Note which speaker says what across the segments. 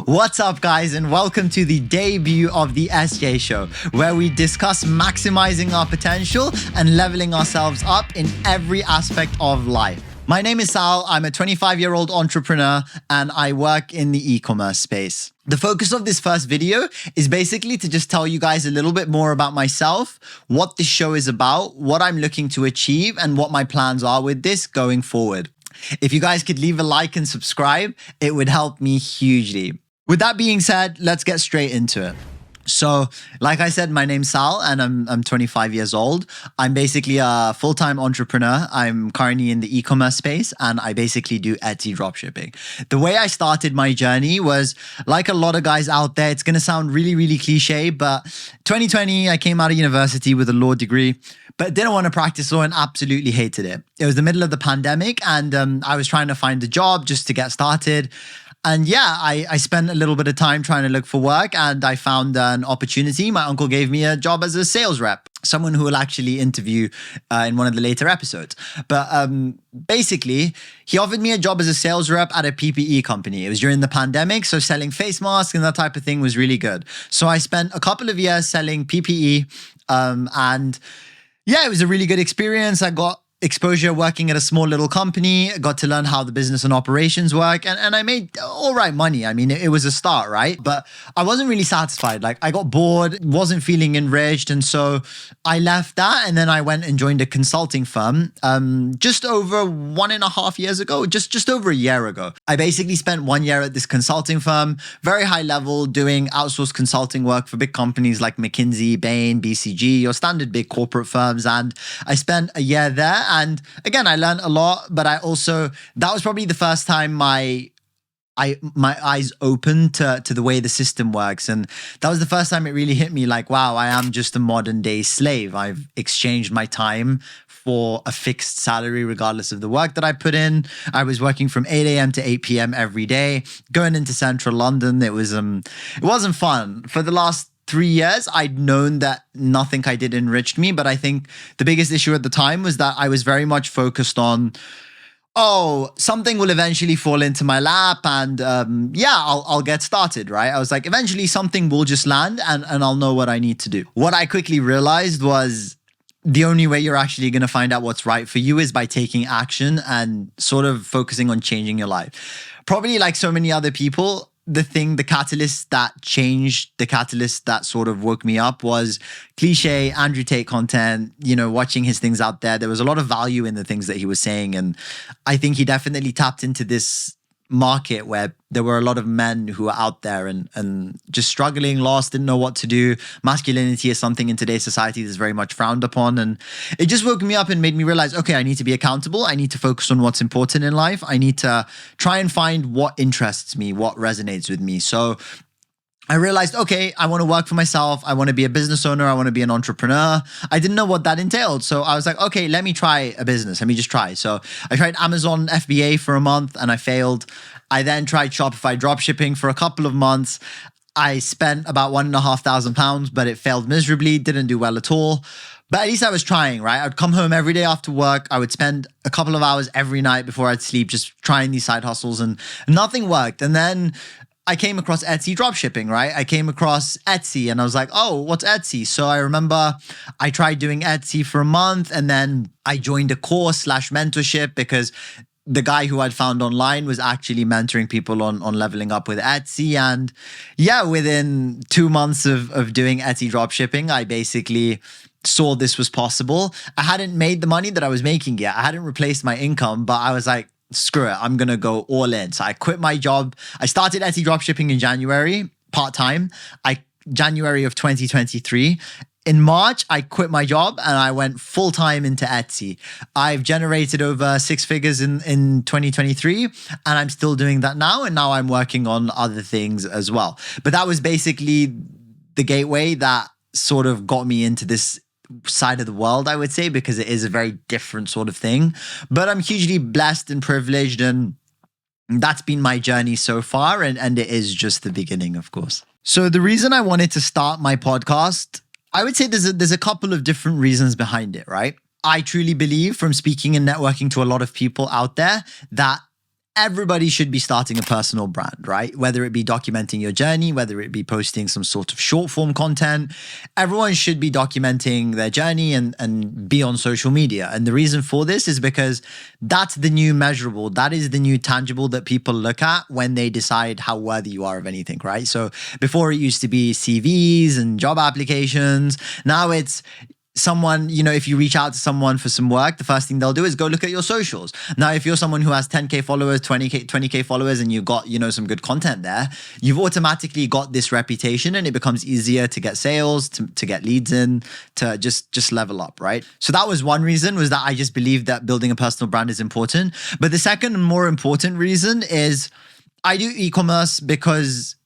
Speaker 1: What's up, guys, and welcome to the debut of the SJ Show, where we discuss maximizing our potential and leveling ourselves up in every aspect of life. My name is Sal. I'm a 25-year-old entrepreneur, and I work in the e-commerce space. The focus of this first video is basically to just tell you guys a little bit more about myself, what this show is about, what I'm looking to achieve, and what my plans are with this going forward. If you guys could leave a like and subscribe, it would help me hugely. With that being said, let's get straight into it. So, like I said, my name's Sal and I'm 25 years old. I'm basically a full-time entrepreneur. I'm currently in the e-commerce space and I basically do Etsy dropshipping. The way I started my journey was like a lot of guys out there. It's going to sound really, really cliche, but 2020, I came out of university with a law degree, but didn't want to practice law and absolutely hated it. It was the middle of the pandemic and I was trying to find a job just to get started. And yeah, I spent a little bit of time trying to look for work and I found an opportunity. My uncle gave me a job as a sales rep, someone who will actually interview in one of the later episodes. But basically, he offered me a job as a sales rep at a PPE company. It was during the pandemic, so selling face masks and that type of thing was really good. So I spent a couple of years selling PPE and yeah, it was a really good experience. I got exposure working at a small little company, got to learn how the business and operations work, and I made all right money. I mean, it was a start, right? But I wasn't really satisfied. Like, I got bored, wasn't feeling enriched, and so I left that, and then I went and joined a consulting firm just over 1.5 years ago, just over a year ago. I basically spent 1 year at this consulting firm, very high level, doing outsourced consulting work for big companies like McKinsey, Bain, BCG, your standard big corporate firms, and I spent a year there. And again, I learned a lot, but that was probably the first time my eyes opened to the way the system works. And that was the first time it really hit me like, wow, I am just a modern day slave. I've exchanged my time for a fixed salary, regardless of the work that I put in. I was working from 8 a.m. to 8 p.m. every day, going into central London. It wasn't fun. For the last 3 years, I'd known that nothing I did enriched me. But I think the biggest issue at the time was that I was very much focused on, something will eventually fall into my lap and I'll get started, right? I was like, eventually something will just land and I'll know what I need to do. What I quickly realized was the only way you're actually going to find out what's right for you is by taking action and sort of focusing on changing your life. Probably like so many other people, the catalyst that sort of woke me up was cliche Andrew Tate content, watching his things out there. There was a lot of value in the things that he was saying. And I think he definitely tapped into this market where there were a lot of men who were out there and just struggling, lost, didn't know what to do. Masculinity is something in today's society that's very much frowned upon. And it just woke me up and made me realize, okay, I need to be accountable. I need to focus on what's important in life. I need to try and find what interests me, what resonates with me. So I realized, okay, I want to work for myself. I want to be a business owner. I want to be an entrepreneur. I didn't know what that entailed. So I was like, okay, let me try a business. Let me just try. So I tried Amazon FBA for a month and I failed. I then tried Shopify dropshipping for a couple of months. I spent about £1,500, but it failed miserably, didn't do well at all. But at least I was trying, right? I'd come home every day after work. I would spend a couple of hours every night before I'd sleep, just trying these side hustles and nothing worked. And then I came across Etsy dropshipping, right? I came across Etsy and I was like, oh, what's Etsy? So I remember I tried doing Etsy for a month and then I joined a course / mentorship because the guy who I'd found online was actually mentoring people on leveling up with Etsy. And yeah, within 2 months of doing Etsy dropshipping, I basically saw this was possible. I hadn't made the money that I was making yet. I hadn't replaced my income, but I was like, screw it, I'm going to go all in. So I quit my job. I started Etsy dropshipping in January, part-time, January of 2023. In March, I quit my job and I went full-time into Etsy. I've generated over 6 figures in 2023 and I'm still doing that now. And now I'm working on other things as well. But that was basically the gateway that sort of got me into this side of the world, I would say, because it is a very different sort of thing. But I'm hugely blessed and privileged, and that's been my journey so far, and it is just the beginning, of course. So the reason I wanted to start my podcast, I would say there's a couple of different reasons behind it, right? I truly believe, from speaking and networking to a lot of people out there, that everybody should be starting a personal brand, right? Whether it be documenting your journey, whether it be posting some sort of short form content, everyone should be documenting their journey and be on social media. And the reason for this is because that's the new measurable. That is the new tangible that people look at when they decide how worthy you are of anything, right? So before it used to be CVs and job applications. Now it's someone, if you reach out to someone for some work, the first thing they'll do is go look at your socials. Now, if you're someone who has 10K followers, 20K followers, and you've got, some good content there, you've automatically got this reputation and it becomes easier to get sales, to get leads in, to just level up, right? So that was one reason, was that I just believe that building a personal brand is important. But the second and more important reason is I do e-commerce because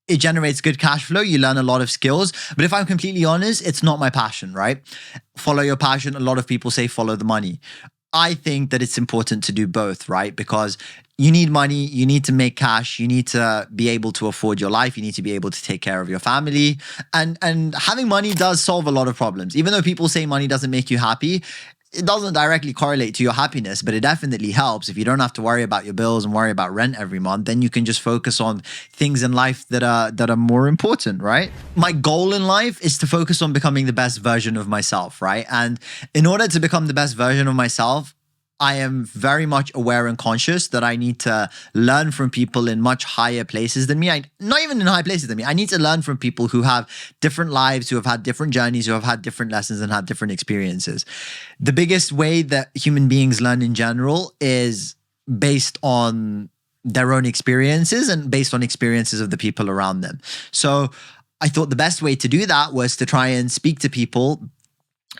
Speaker 1: it generates good cash flow. You learn a lot of skills. But if I'm completely honest, it's not my passion, right? Follow your passion. A lot of people say follow the money. I think that it's important to do both, right? Because you need money, you need to make cash, you need to be able to afford your life, you need to be able to take care of your family. And having money does solve a lot of problems. Even though people say money doesn't make you happy, it doesn't directly correlate to your happiness, but it definitely helps. If you don't have to worry about your bills and worry about rent every month, then you can just focus on things in life that are more important, right? My goal in life is to focus on becoming the best version of myself, right? And in order to become the best version of myself, I am very much aware and conscious that I need to learn from people in much higher places than me. Not even in high places than me. I need to learn from people who have different lives, who have had different journeys, who have had different lessons and had different experiences. The biggest way that human beings learn in general is based on their own experiences and based on experiences of the people around them. So I thought the best way to do that was to try and speak to people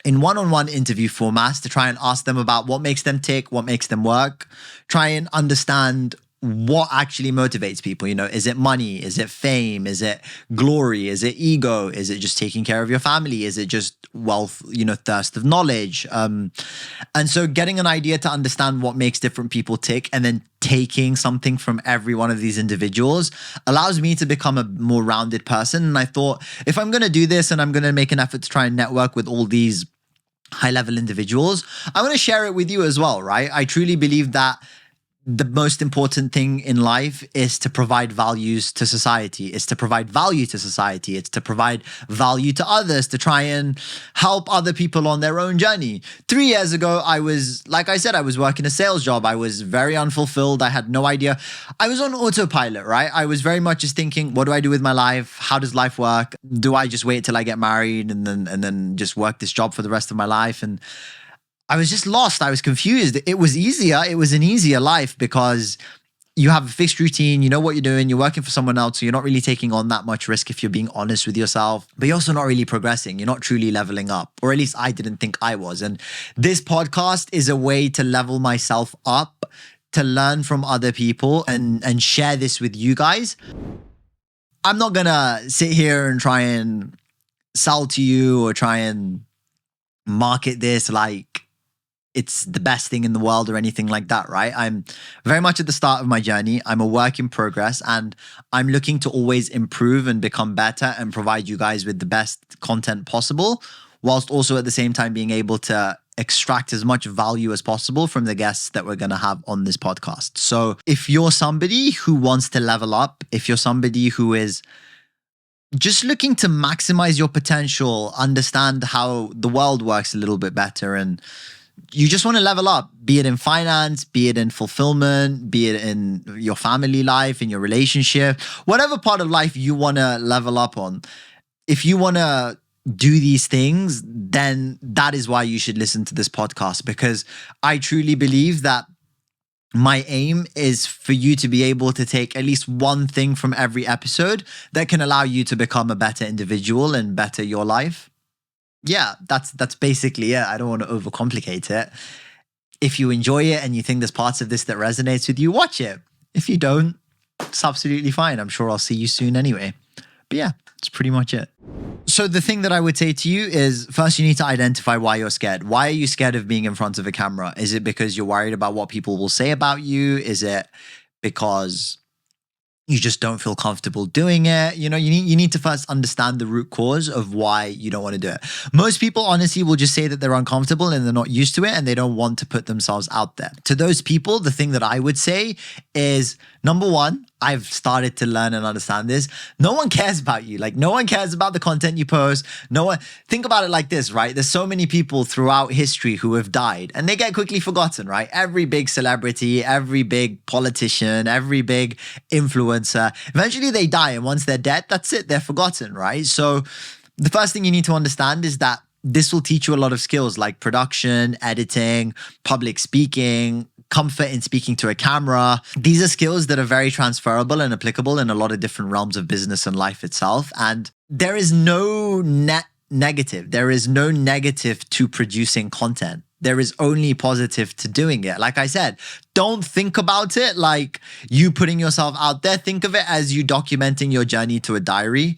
Speaker 1: in one-on-one interview formats, to try and ask them about what makes them tick, what makes them work, try and understand what actually motivates people. Is it money? Is it fame? Is it glory? Is it ego? Is it just taking care of your family? Is it just wealth, thirst of knowledge? And so getting an idea to understand what makes different people tick and then taking something from every one of these individuals allows me to become a more rounded person. And I thought, if I'm going to do this and I'm going to make an effort to try and network with all these high-level individuals, I want to share it with you as well, right? I truly believe that the most important thing in life is to provide values to society. It's to provide value to society. It's to provide value to others, to try and help other people on their own journey. 3 years ago, like I said, I was working a sales job. I was very unfulfilled. I had no idea. I was on autopilot, right? I was very much just thinking, what do I do with my life? How does life work? Do I just wait till I get married and then just work this job for the rest of my life? And I was just lost. I was confused. It was easier. It was an easier life because you have a fixed routine. You know what you're doing. You're working for someone else. So you're not really taking on that much risk if you're being honest with yourself. But you're also not really progressing. You're not truly leveling up. Or at least I didn't think I was. And this podcast is a way to level myself up, to learn from other people and share this with you guys. I'm not going to sit here and try and sell to you or try and market this like it's the best thing in the world or anything like that, right? I'm very much at the start of my journey. I'm a work in progress and I'm looking to always improve and become better and provide you guys with the best content possible, whilst also at the same time being able to extract as much value as possible from the guests that we're going to have on this podcast. So if you're somebody who wants to level up, if you're somebody who is just looking to maximize your potential, understand how the world works a little bit better, and you just want to level up, be it in finance, be it in fulfillment, be it in your family life, in your relationship, whatever part of life you want to level up on. If you want to do these things, then that is why you should listen to this podcast, because I truly believe that my aim is for you to be able to take at least one thing from every episode that can allow you to become a better individual and better your life. Yeah, that's basically it. I don't want to overcomplicate it. If you enjoy it and you think there's parts of this that resonates with you, watch it. If you don't, it's absolutely fine. I'm sure I'll see you soon anyway. But yeah, that's pretty much it. So the thing that I would say to you is, first, you need to identify why you're scared. Why are you scared of being in front of a camera? Is it because you're worried about what people will say about you? Is it because you just don't feel comfortable doing it. You need to first understand the root cause of why you don't want to do it. Most people honestly will just say that they're uncomfortable and they're not used to it and they don't want to put themselves out there. To those people, the thing that I would say is, number one, I've started to learn and understand this. No one cares about you. Like, no one cares about the content you post. No one. Think about it like this, right? There's so many people throughout history who have died and they get quickly forgotten, right? Every big celebrity, every big politician, every big influencer, eventually they die. And once they're dead, that's it. They're forgotten, right? So the first thing you need to understand is that this will teach you a lot of skills like production, editing, public speaking, comfort in speaking to a camera. These are skills that are very transferable and applicable in a lot of different realms of business and life itself. And there is no negative. There is no negative to producing content. There is only positive to doing it. Like I said, don't think about it like you putting yourself out there. Think of it as you documenting your journey to a diary,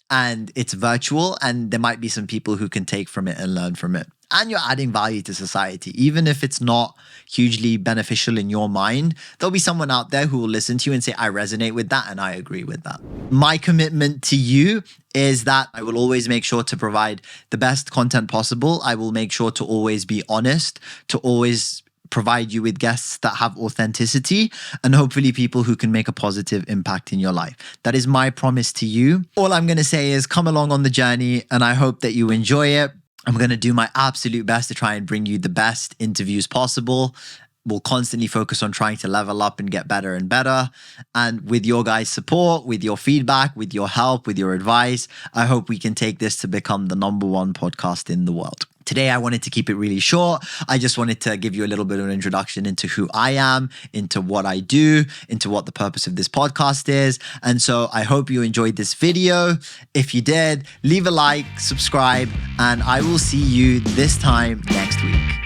Speaker 1: and it's virtual, and there might be some people who can take from it and learn from it. And you're adding value to society. Even if it's not hugely beneficial in your mind, there'll be someone out there who will listen to you and say, I resonate with that and I agree with that. My commitment to you is that I will always make sure to provide the best content possible. I will make sure to always be honest, to always provide you with guests that have authenticity and hopefully people who can make a positive impact in your life. That is my promise to you. All I'm going to say is come along on the journey and I hope that you enjoy it. I'm going to do my absolute best to try and bring you the best interviews possible. We'll constantly focus on trying to level up and get better and better. And with your guys' support, with your feedback, with your help, with your advice, I hope we can take this to become the #1 podcast in the world. Today, I wanted to keep it really short. I just wanted to give you a little bit of an introduction into who I am, into what I do, into what the purpose of this podcast is. And so I hope you enjoyed this video. If you did, leave a like, subscribe, and I will see you this time next week.